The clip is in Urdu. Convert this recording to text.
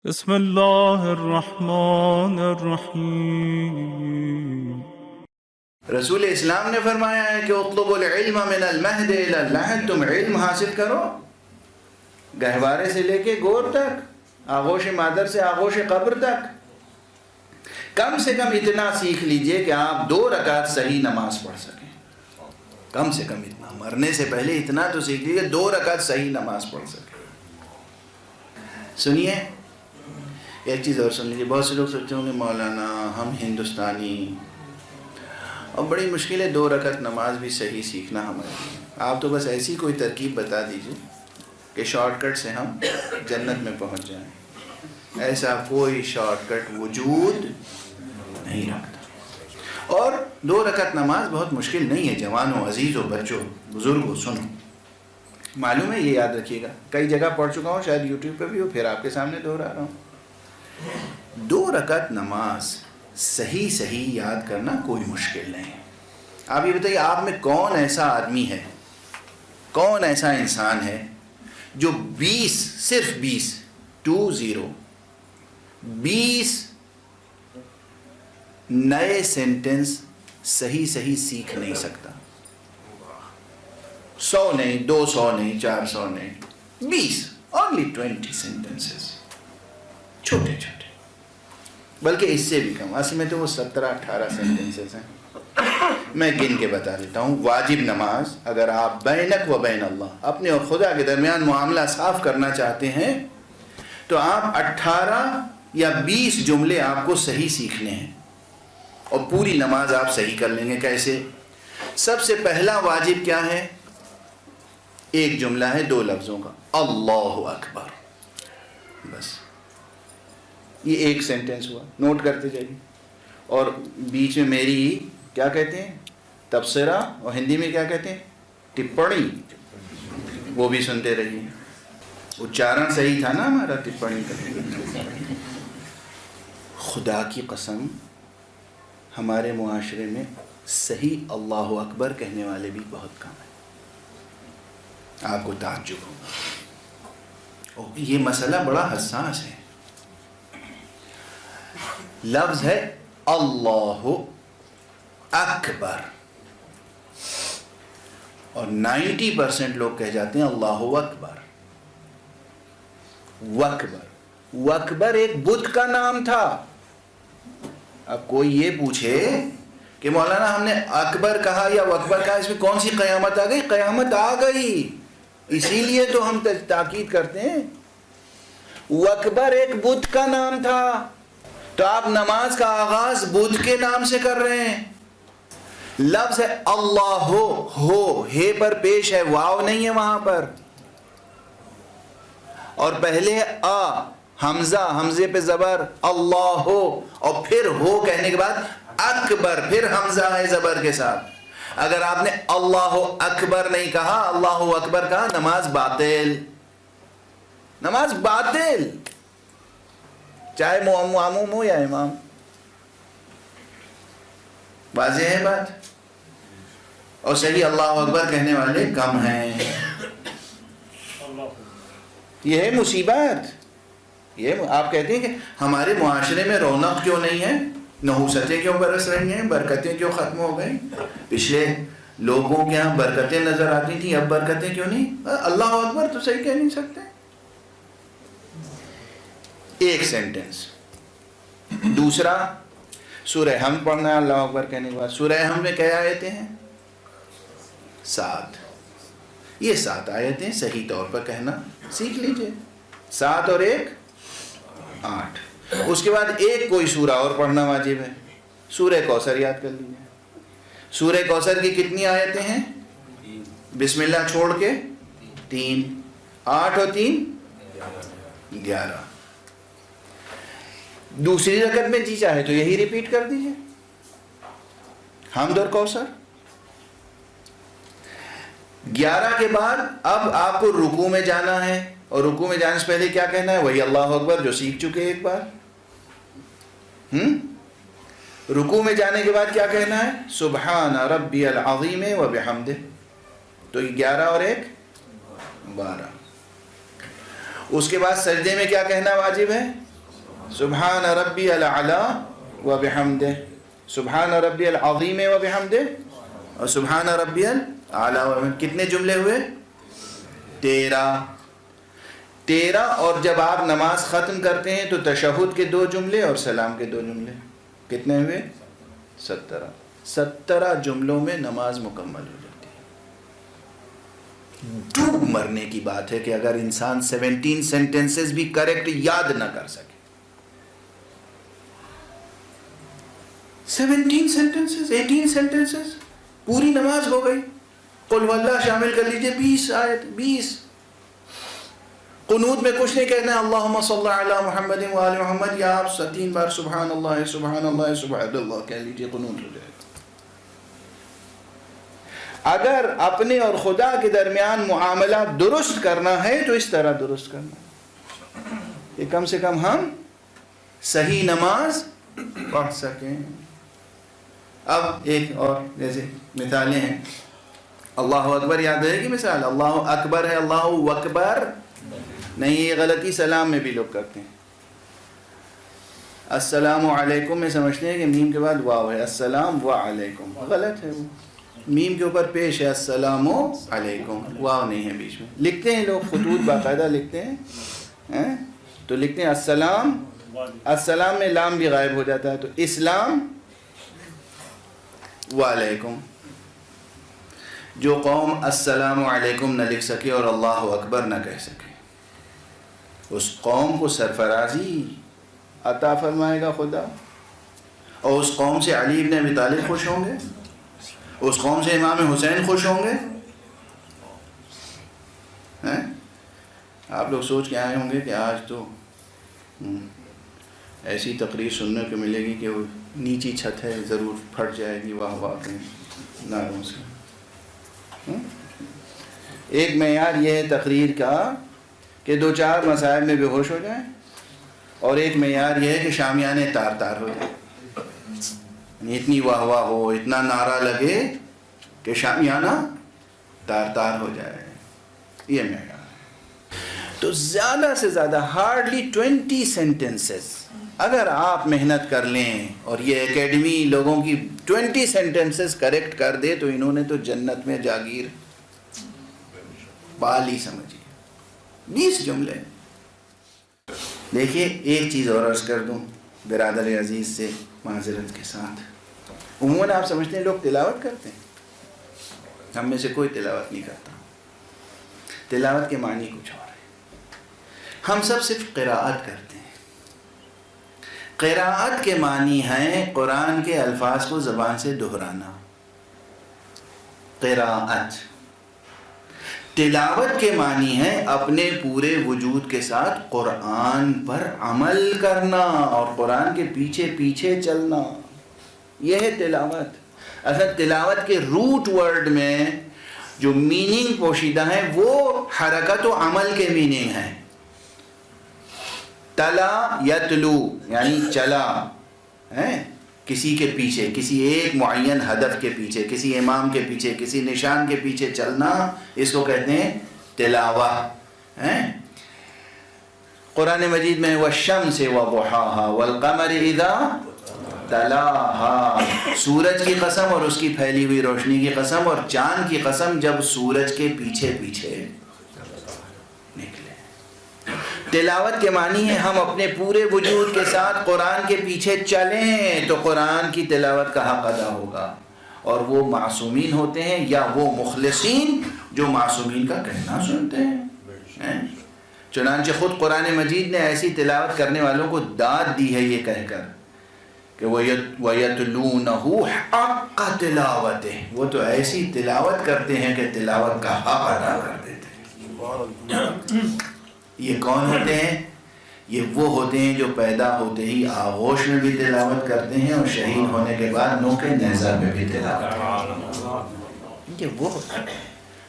بسم اللہ الرحمن الرحیم۔ رسول اسلام نے فرمایا ہے کہ اطلب العلم من المہد الی اللحد، تم علم حاصل کرو گہوارے سے لے کے گور تک، آغوش مادر سے آغوش قبر تک۔ کم سے کم اتنا سیکھ لیجئے کہ آپ 2 رکعت صحیح نماز پڑھ سکیں، کم سے کم اتنا، مرنے سے پہلے اتنا تو سیکھ لیجئے 2 رکعت صحیح نماز پڑھ سکیں۔ سنیے ایک چیز اور سن لیجیے، بہت سے لوگ سوچتے ہوں گے مولانا ہم ہندوستانی اور بڑی مشکل ہے 2 رکعت نماز بھی صحیح سیکھنا ہمارے لیے۔ آپ تو بس ایسی کوئی ترکیب بتا دیجیے کہ شارٹ کٹ سے ہم جنت میں پہنچ جائیں۔ ایسا کوئی شارٹ کٹ وجود نہیں رکھتا، اور 2 رکعت نماز بہت مشکل نہیں ہے۔ جوانوں، عزیزوں، بچوں، بزرگوں، سنو، معلوم ہے، یہ یاد رکھیے گا، کئی جگہ پڑھ چکا ہوں، شاید یوٹیوب پہ بھی ہو، پھر آپ کے سامنے دہرا رہا ہوں۔ 2 رکعت نماز صحیح یاد کرنا کوئی مشکل نہیں ہے۔ آپ یہ بتائیے، آپ میں کون ایسا آدمی ہے، کون ایسا انسان ہے جو 20 صرف 20 نئے سینٹنس صحیح سیکھ نہیں سکتا؟ 100 نہیں، 200 نہیں، 400 نہیں، 20 only 20 sentences، چھوٹے چھوٹے، بلکہ اس سے بھی کم، اصل میں تو وہ 17-18 سینٹنسز ہیں۔ میں گن کے بتا دیتا ہوں۔ واجب نماز، اگر آپ بینک و بین اللہ، اپنے اور خدا کے درمیان معاملہ صاف کرنا چاہتے ہیں تو آپ 18 یا 20 جملے آپ کو صحیح سیکھنے ہیں، اور پوری نماز آپ صحیح کر لیں گے۔ کیسے؟ سب سے پہلا واجب کیا ہے؟ ایک جملہ ہے 2 لفظوں کا، اللہ اکبر، بس یہ ایک سینٹنس ہوا، نوٹ کرتے جائیے۔ اور بیچ میں میری کیا کہتے ہیں، تبصرہ، اور ہندی میں کیا کہتے ہیں، ٹپڑی، وہ بھی سنتے رہیے۔ اچارن صحیح تھا نا ہمارا، ٹپڑی کا۔ خدا کی قسم ہمارے معاشرے میں صحیح اللہ اکبر کہنے والے بھی بہت کم ہیں، آپ کو تعجب ہوگا۔ یہ مسئلہ بڑا حساس ہے۔ لفظ ہے اللہ اکبر، اور 90% لوگ کہہ جاتے ہیں اللہ اکبر۔ وکبر ایک بت کا نام تھا۔ اب کوئی یہ پوچھے کہ مولانا ہم نے اکبر کہا یا وکبر کہا، اس میں کون سی قیامت آ گئی؟ قیامت آ گئی، اسی لیے تو ہم تاکید کرتے ہیں۔ وکبر ایک بت کا نام تھا، تو آپ نماز کا آغاز بدھ کے نام سے کر رہے ہیں۔ لفظ ہے اللہ ہو، ہے پر پیش ہے، واو نہیں ہے وہاں پر، اور پہلے ہے حمزہ، حمزے پہ زبر، اللہ ہو، اور پھر ہو کہنے کے بعد اکبر، پھر حمزہ ہے زبر کے ساتھ۔ اگر آپ نے اللہ اکبر نہیں کہا، اللہ اکبر کہا، نماز باطل، نماز باطل، چاہے معموم ہو یا امام۔ واضح ہے بات؟ اور صحیح اللہ اکبر کہنے والے کم ہیں، یہ ہے مصیبت۔ یہ آپ کہتے ہیں کہ ہمارے معاشرے میں رونق کیوں نہیں ہے، نحوستیں کیوں برس رہی ہیں، برکتیں کیوں ختم ہو گئی؟ پچھلے لوگوں کے یہاں برکتیں نظر آتی تھیں، اب برکتیں کیوں نہیں؟ اللہ اکبر تو صحیح کہہ نہیں سکتے۔ ایک سینٹنس۔ دوسرا، سورہ حمد پڑھنا ہے اللہ اکبر کہنے کے بعد۔ سورہ حمد میں کیا آیتیں ہیں؟ 7۔ یہ 7 آیتیں صحیح طور پر کہنا سیکھ لیجئے، 7 اور 1 8۔ اس کے بعد ایک کوئی سورہ اور پڑھنا واجب ہے، سورہ کوثر یاد کر لیجئے۔ سورہ کوثر کی کتنی آیتیں ہیں؟ بسم اللہ چھوڑ کے 3، 8 اور 3 11۔ دوسری رکعت میں جی چاہے تو یہی ریپیٹ کر دیجئے، حمد اور کوثر۔ 11 کے بعد اب آپ کو رکوع میں جانا ہے، اور رکوع میں جانے سے پہلے کیا کہنا ہے؟ وہی اللہ اکبر جو سیکھ چکے ایک بار۔ رکوع میں جانے کے بعد کیا کہنا ہے؟ سبحان ربی العظیم و بحمدہ۔ تو 11 اور 1 12۔ اس کے بعد سجدے میں کیا کہنا واجب ہے؟ سبحان ربی الاعلی و بحمدہ، سبحان ربی العظیم و بحمدہ، اور سبحان ربی الاعلی و بحمدہ. کتنے جملے ہوئے؟ 13. اور جب آپ نماز ختم کرتے ہیں تو تشہد کے 2 جملے اور سلام کے 2 جملے، کتنے ہوئے؟ 17 جملوں میں نماز مکمل ہو جاتی ہے. ڈوب مرنے کی بات ہے کہ اگر انسان 17 سینٹنسز بھی کریکٹ یاد نہ کر سکے. 17 سینٹنسز، 18 سینٹنسز، پوری نماز ہو گئی. قل واللہ شامل کر لیجئے، 20 آیت، 20. قنوت میں کچھ نہیں کہنا ہے اللہم صلی علی محمد و آل محمد، یا آپ 3 بار سبحان اللہ سبحان اللہ سبحان اللہ کہہ لیجئے، قنوت ہو جائے گا. اگر اپنے اور خدا کے درمیان معاملہ درست کرنا ہے تو اس طرح درست کرنا ہے کہ کم سے کم ہم صحیح نماز پڑھ سکیں. اب ایک اور جیسے مثالیں ہیں. اللہ اکبر یاد رہے گی مثال؟ اللہ اکبر ہے، اللہ اکبر نہیں، یہ غلطی سلام میں بھی لوگ کرتے ہیں. السلام علیکم میں سمجھتے ہیں کہ میم کے بعد واو ہے، السلام و علیکم، غلط ہے. وہ میم کے اوپر پیش ہے السلام علیکم، واو نہیں ہے بیچ میں. لکھتے ہیں لوگ خطوط باقاعدہ لکھتے ہیں تو لکھتے ہیں السلام، السلام میں لام بھی غائب ہو جاتا ہے تو اسلام وعلیکم. جو قوم السلام علیکم نہ لکھ سکے اور اللہ اکبر نہ کہہ سکے، اس قوم کو سرفرازی عطا فرمائے گا خدا. اور اس قوم سے علی ابن ابی طالب خوش ہوں گے، اس قوم سے امام حسین خوش ہوں گے. آپ لوگ سوچ کے آئے ہوں گے کہ آج تو ایسی تقریر سننے کو ملے گی کہ وہ نیچی چھت ہے ضرور پھٹ جائے گی واہ واہ کے نعروں سے. ایک معیار یہ ہے تقریر کا کہ 2-4 مسائل میں بے ہوش ہو جائیں، اور ایک معیار یہ ہے کہ شامیانے تار تار ہو جائیں، اتنی واہ واہ ہو، اتنا نعرہ لگے کہ شامیانہ تار تار ہو جائے. یہ معیار ہے. تو زیادہ سے زیادہ ہارڈلی 20 سینٹنسز اگر آپ محنت کر لیں اور یہ اکیڈمی لوگوں کی 20 سینٹنسز کریکٹ کر دے تو انہوں نے تو جنت میں جاگیر پالی سمجھیے. 20 جملے. دیکھیے ایک چیز اور عرض کر دوں برادر عزیز سے معذرت کے ساتھ. عموماً آپ سمجھتے ہیں لوگ تلاوت کرتے ہیں، ہم میں سے کوئی تلاوت نہیں کرتا. تلاوت کے معنی کچھ اور ہے. ہم سب صرف قراءت کرتے ہیں. قراءت کے معنی ہیں قرآن کے الفاظ کو زبان سے دہرانا، قراءت. تلاوت کے معنی ہے اپنے پورے وجود کے ساتھ قرآن پر عمل کرنا اور قرآن کے پیچھے پیچھے چلنا. یہ ہے تلاوت. اصل تلاوت کے روٹ ورڈ میں جو میننگ پوشیدہ ہے وہ حرکت و عمل کے میننگ ہیں. تلا یتلو یعنی چلا ہے کسی کے پیچھے، کسی ایک معین ہدف کے پیچھے، کسی امام کے پیچھے، کسی نشان کے پیچھے چلنا، اس کو کہتے ہیں تلاوت. قرآن مجید میں والشمس وضحاها والقمر اذا تلاها، سورج کی قسم اور اس کی پھیلی ہوئی روشنی کی قسم اور چاند کی قسم جب سورج کے پیچھے پیچھے نکلے. تلاوت کے معنی ہے ہم اپنے پورے وجود کے ساتھ قرآن کے پیچھے چلیں تو قرآن کی تلاوت کا حق ادا ہوگا. اور وہ معصومین ہوتے ہیں یا وہ مخلصین جو معصومین کا کہنا سنتے ہیں. چنانچہ خود قرآن مجید نے ایسی تلاوت کرنے والوں کو داد دی ہے یہ کہہ کر کہ وَيَتْلُونَهُ حَقَّ تِلَاوَتِهِ، وہ تو ایسی تلاوت کرتے ہیں کہ تلاوت کا حق ادا کر دیتے ہیں. یہ کون ہوتے ہیں؟ یہ وہ ہوتے ہیں جو پیدا ہوتے ہی آغوش میں بھی تلاوت کرتے ہیں اور شہید ہونے کے بعد نوک نیزہ میں بھی تلاوت کرتے ہیں. یہ وہ ہوتے ہیں.